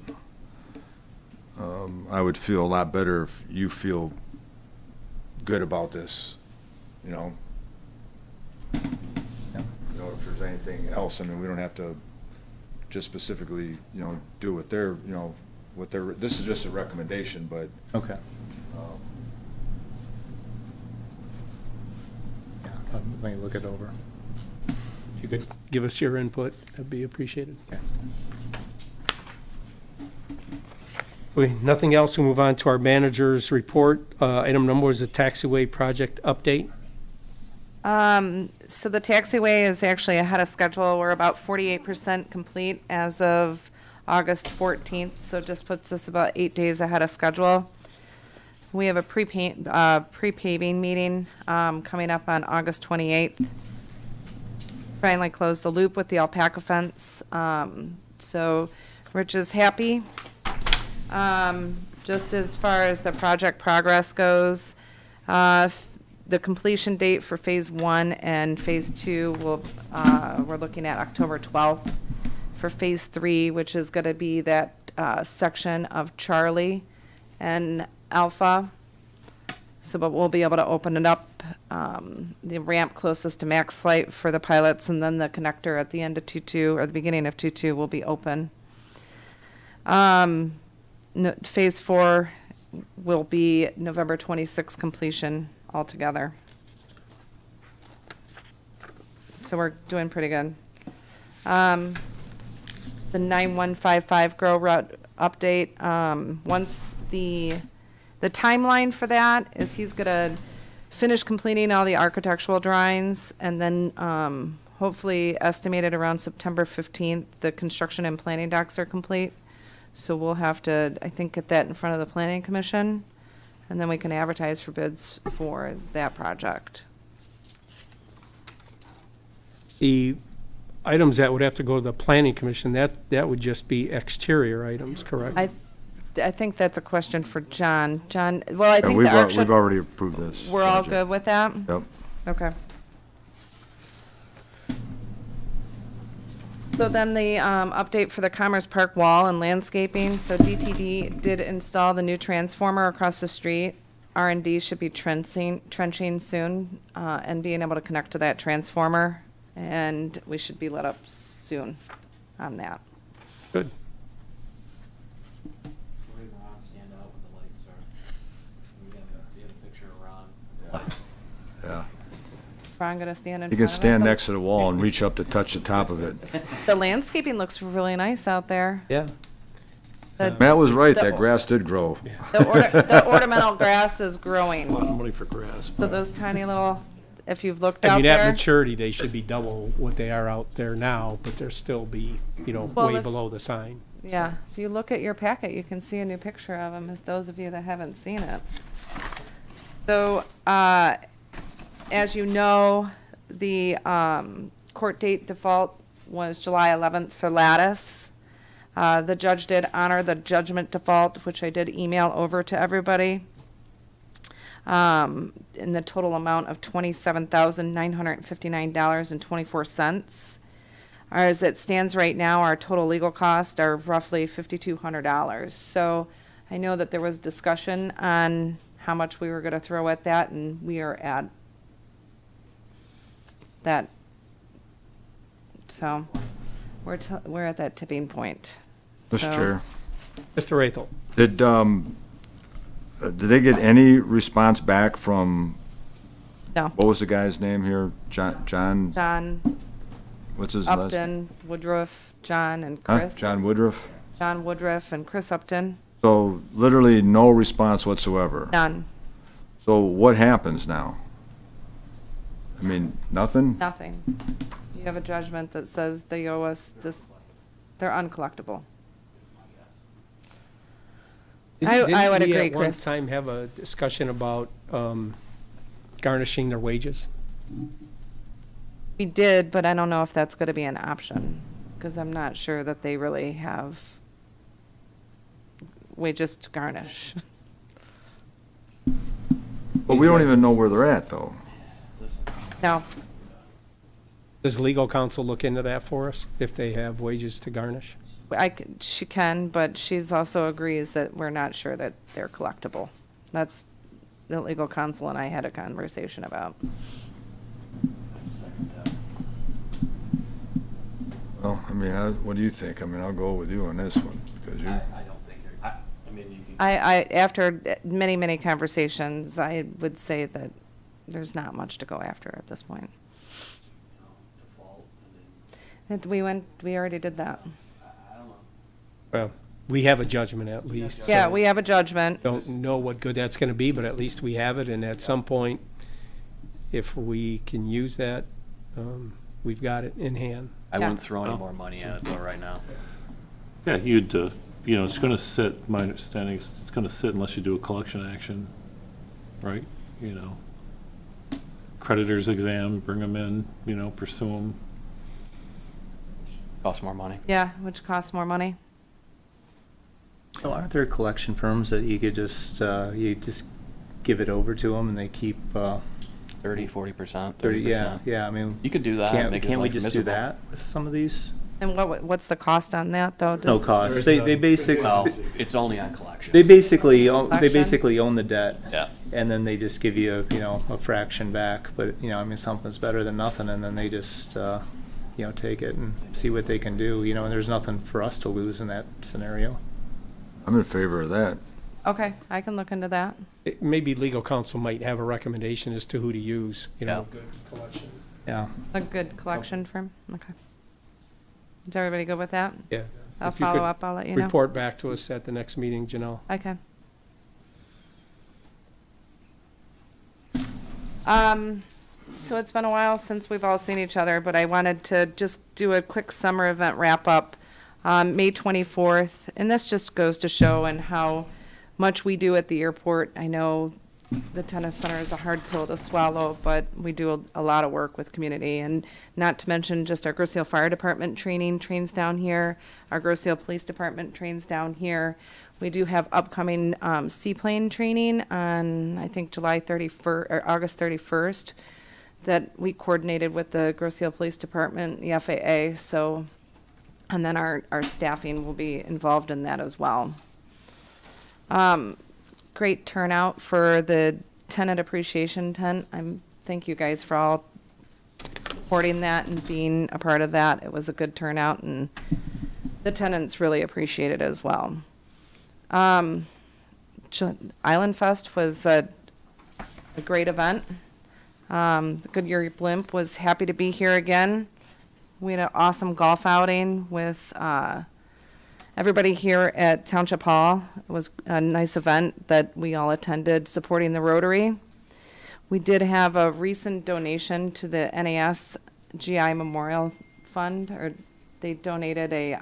I would feel a lot better if you feel good about this, if there's anything else, I mean, we don't have to just specifically, do what they're, this is just a recommendation, but, Okay. Yeah, let me look it over. If you could give us your input, that'd be appreciated. Okay. Nothing else, we'll move on to our manager's report. Item number is the Taxiway Project update. So the taxiway is actually ahead of schedule. We're about 48% complete as of August 14th, so it just puts us about 8 days ahead of schedule. We have a pre-paving meeting coming up on August 28th. Finally closed the loop with the alpaca fence. So Rich is happy. Just as far as the project progress goes, the completion date for phase 1 and phase 2 we're looking at October 12th. for Phase 3, which is going to be that section of Charlie and Alpha. So, but we'll be able to open it up, the ramp closest to max flight for the pilots, and then the connector at the end of 2-2, or the beginning of 2-2 will be open. Phase 4 will be November 26th completion altogether. So we're doing pretty good. The 9155 Groh Road update, once the timeline for that is he's gonna finish completing all the architectural drawings, and then, hopefully estimated around September 15th, the construction and planning docs are complete. So we'll have to, I think, get that in front of the planning commission, and then we can advertise for bids for that project. The items that would have to go to the planning commission, that would just be exterior items, correct? I think that's a question for John. John, well, I Yeah, think we've the al- arch, we've already approved this. we're all project. good with that? Yep. Okay. So then the update for the Commerce Park wall and landscaping. So DTD did install the new transformer across the street. R&D should be trenching soon and being able to connect to that transformer. And we should be let up soon on that. Good. Stand out with the lights, sir. We have a picture of Ron. Yeah. Ron gonna stand in You front can of stand it? next to the wall and reach up to touch the top of it. The landscaping looks really nice out there. Yeah. The- Matt was right, The- that grass did grow. The ornamental grass is growing. Money for grass. So those tiny little, if you've looked I out mean, at there, maturity, they should be double what they are out there now, but they're still be, Well, way if- below the sign. yeah, if you look at your packet, you can see a new picture of them, if those of you that haven't seen it. So, as you know, the court date default was July 11th for Latis. The judge did honor the judgment default, which I did email over to everybody, in the total amount of $27,959.24. As it stands right now, our total legal costs are roughly $5,200. So I know that there was discussion on how much we were going to throw at that, and we are at that. So we're at that tipping point. Mr. So- Chair, Mr. Rathel? did they get any response back from, No, what was the guy's name here? John, John, what's his last? Upton, Woodruff, John, and Huh? Chris. John Woodruff? John Woodruff and Chris Upton. So literally no response whatsoever. None, So what happens now? I mean, nothing? nothing. You have a judgment that says they owe us this, they're uncollectible. I would agree, Didn't we at one Chris. time have a discussion about garnishing their wages? We did, but I don't know if that's gonna be an option, because I'm not sure that they really have wages to garnish. But we don't even know where they're at, though. No, Does legal counsel look into that for us, if they have wages to garnish? she can, but she's also agrees that we're not sure that they're collectible. That's the legal counsel and I had a conversation about. Well, I mean, what do you think? I mean, I'll go with you on this one, because you, I don't think they're, I mean, you can. After many, many conversations, I would say that there's not much to go after at this point. Default, and We already did that. then, I don't know. Well, we have a judgment at least. Yeah, so we have a judgment. Don't know what good that's gonna be, but at least we have it, and at some point, if we can use that, we've got it in hand. I Yeah. wouldn't throw any more money at it though right now. Yeah, it's gonna sit, my understanding is it's gonna sit unless you do a collection action, right? Creditors exam, bring them in, pursue them. Costs more money. Yeah, which costs more money. So aren't there collection firms that you could just, you just give it over to them and they keep, 30, 40%, 30, yeah, 30%. yeah, I mean. You could do that. Can't, make his can't we life just do miserable. that with some of these? And what's the cost on that, though? No Does- cost. They basically, Well, it's only on collections. they basically own Collections? the debt. Yeah. And then they just give you, a fraction back, but, I mean, something's better than nothing, and then they just, take it and see what they can do, and there's nothing for us to lose in that scenario. I'm in favor of that. Okay, I can look into that. Maybe legal counsel might have a recommendation as to who to use, Yeah. good collection. Yeah. A good collection firm? Okay. Is everybody good with that? Yeah. I'll If you follow could up, I'll let you know. Report back to us at the next meeting, Janelle. Okay. So it's been a while since we've all seen each other, but I wanted to just do a quick summer event wrap-up on May 24th. And this just goes to show and how much we do at the airport. I know the tennis center is a hard pill to swallow, but we do a lot of work with community. And not to mention just our Grosse Fire Department trains down here. Our Grosse Police Department trains down here. We do have upcoming seaplane training on, I think, July 31st or August 31st that we coordinated with the Grosse Police Department, the FAA. So, and then our staffing will be involved in that as well. Great turnout for the tenant appreciation tent. Thank you guys for all supporting that and being a part of that. It was a good turnout, and the tenants really appreciate it as well. Island Fest was a great event. The Goodyear Blimp was happy to be here again. We had an awesome golf outing with everybody here at Township Hall. It was a nice event that we all attended, supporting the Rotary. We did have a recent donation to the NAS GI Memorial Fund, or they donated a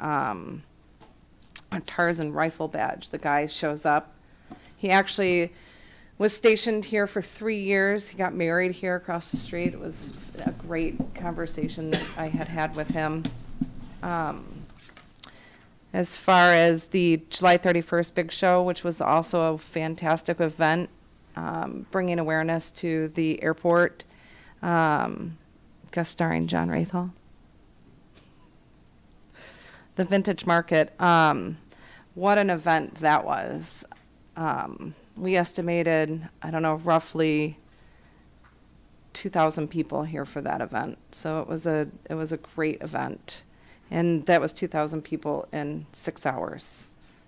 Tarzan rifle badge. The guy shows up. He actually was stationed here for 3 years. He got married here across the street. It was a great conversation that I had with him. As far as the July 31st Big Show, which was also a fantastic event, bringing awareness to the airport, guest starring John Rathel. The Vintage Market, what an event that was. We estimated, I don't know, roughly 2,000 people here for that event. So it was a great event. And that was 2,000 people in 6 hours.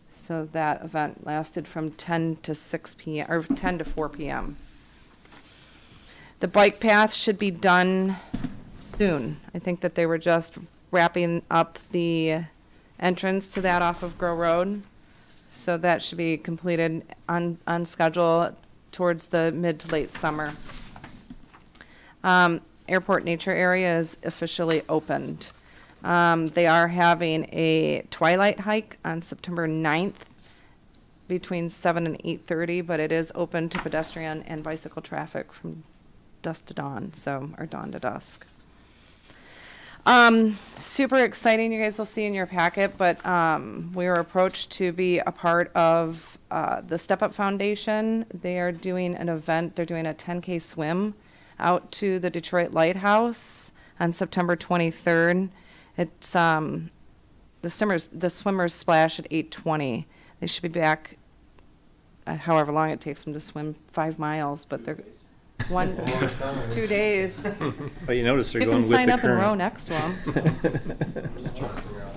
So that event lasted from 10 to 6 p.m. or 10 to 4 p.m. The bike path should be done soon. I think that they were just wrapping up the entrance to that off of Groh Road. So that should be completed on schedule towards the mid to late summer. Airport Nature Area is officially opened. They are having a twilight hike on September 9th between 7 and 8:30, but it is open to pedestrian and bicycle traffic from dusk to dawn, or dawn to dusk. Super exciting, you guys will see in your packet, but we were approached to be a part of the Step Up Foundation. They are doing an event, they're doing a 10K swim out to the Detroit Lighthouse on September 23rd. It's the swimmers splash at 8:20. They should be back however long it takes them to swim 5 miles, but they're 2 days. But you notice they're You going can with sign the up and row current. next to them.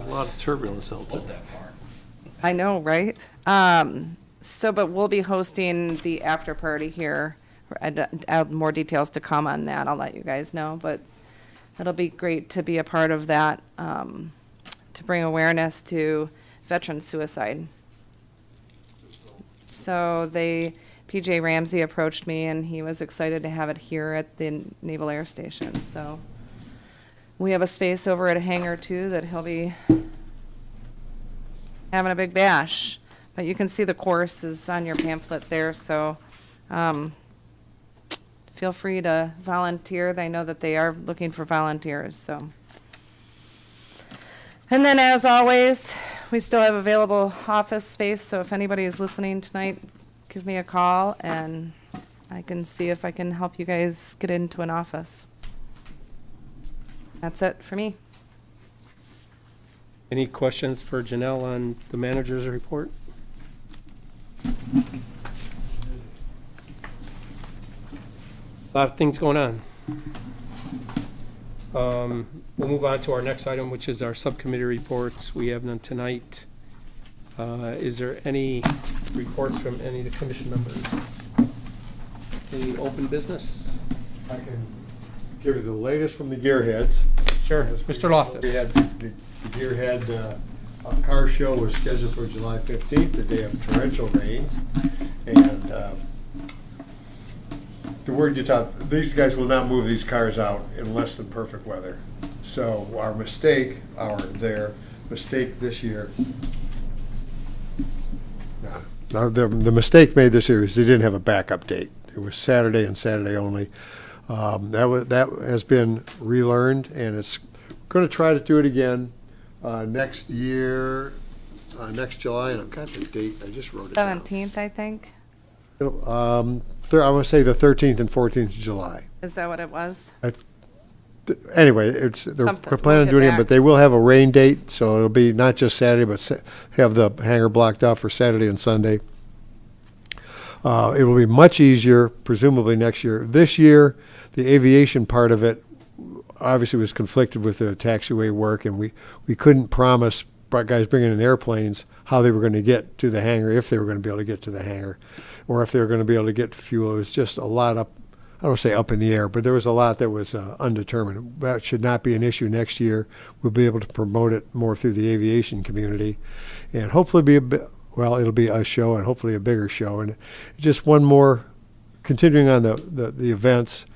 A lot of turbulence out there. I know, right? But we'll be hosting the after party here. I have more details to come on that. I'll let you guys know, but it'll be great to be a part of that, to bring awareness to veteran suicide. So PJ Ramsey approached me, and he was excited to have it here at the Naval Air Station. So we have a space over at a hangar, too, that he'll be having a big bash. But you can see the course is on your pamphlet there, so feel free to volunteer. I know that they are looking for volunteers, so. And then, as always, we still have available office space, so if anybody is listening tonight, give me a call, and I can see if I can help you guys get into an office. That's it for me. Any questions for Janelle on the manager's report? A lot of things going on. We'll move on to our next item, which is our subcommittee reports. We have none tonight. Is there any reports from any of the commission members? Any open business? I can give you the latest from the gearheads. Sure, Mr. Loftus. We had, the gearhead car show was scheduled for July 15th, the day of torrential rains. And the word gets out, these guys will not move these cars out in less than perfect weather. So their mistake this year, now the mistake made this year is they didn't have a backup date. It was Saturday and Saturday only. That has been relearned, and it's going to try to do it again next year, next July, and I've got the date, I just wrote it down. 17th, I think. I want to say the 13th and 14th of July. Is that what it was? Anyway, they're Something. planning on We'll doing get it, back. but they will have a rain date, so it'll be not just Saturday, but have the hangar blocked off for Saturday and Sunday. It will be much easier, presumably next year. This year, the aviation part of it obviously was conflicted with the taxiway work, and we couldn't promise guys bringing in airplanes how they were going to get to the hangar, if they were going to be able to get to the hangar, or if they were going to be able to get fuel. It was just a lot up, I don't want to say up in the air, but there was a lot that was undetermined. That should not be an issue next year. We'll be able to promote it more through the aviation community, and hopefully be a bit, well, it'll be a show and hopefully a bigger show. And just one more, continuing on the events,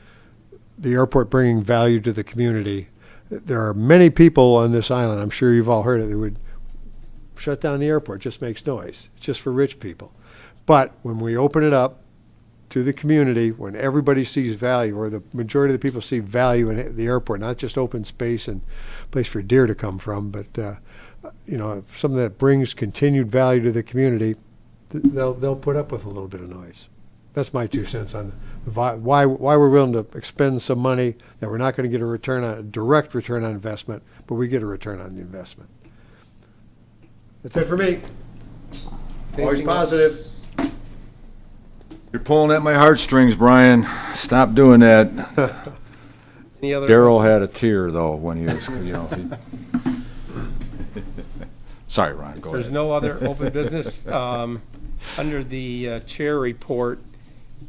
the airport bringing value to the community. There are many people on this island, I'm sure you've all heard it, that would shut down the airport. It just makes noise. It's just for rich people. But when we open it up to the community, when everybody sees value, or the majority of the people see value in the airport, not just open space and place for deer to come from, but something that brings continued value to the community, they'll put up with a little bit of noise. That's my 2 cents on why we're willing to expend some money that we're not going to get a direct return on investment, but we get a return on the investment. That's it for me. Always Anything positive. else? You're pulling at my heartstrings, Brian. Stop doing that. Any other? Daryl had a tear, though, when he was, Sorry, Ron, go There's ahead. no other open business. Under the chair report,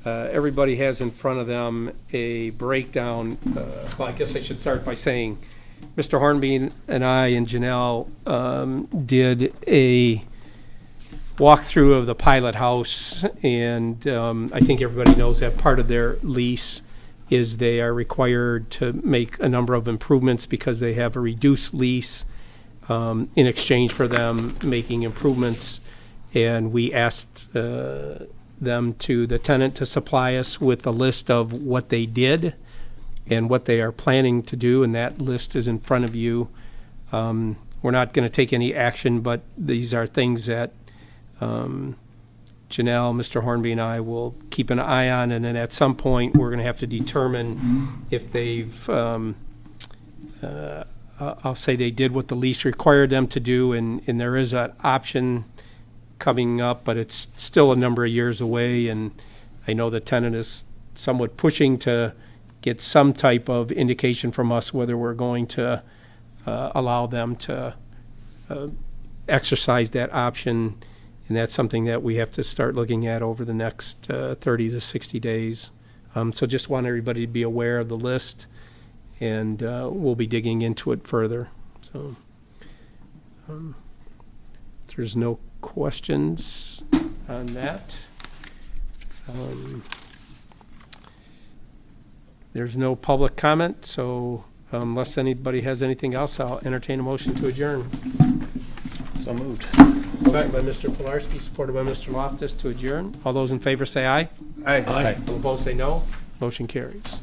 everybody has in front of them a breakdown. Well, I guess I should start by saying Mr. Hornbein and I and Janelle did a walkthrough of the pilot house, and I think everybody knows that part of their lease is they are required to make a number of improvements because they have a reduced lease in exchange for them making improvements. And we asked the tenant to supply us with a list of what they did and what they are planning to do, and that list is in front of you. We're not going to take any action, but these are things that Janelle, Mr. Hornby, and I will keep an eye on, and then at some point, we're going to have to determine if they've, I'll say they did what the lease required them to do, and there is an option coming up, but it's still a number of years away, and I know the tenant is somewhat pushing to get some type of indication from us whether we're going to allow them to exercise that option, and that's something that we have to start looking at over the next 30 to 60 days. So just want everybody to be aware of the list, and we'll be digging into it further. So there's no questions on that. There's no public comment, so unless anybody has anything else, I'll entertain a motion to adjourn. So moved. Motion by Mr. Pilarski, supported by Mr. Loftus to adjourn. All those in favor say aye. Hey. All opposed say no. Motion carries.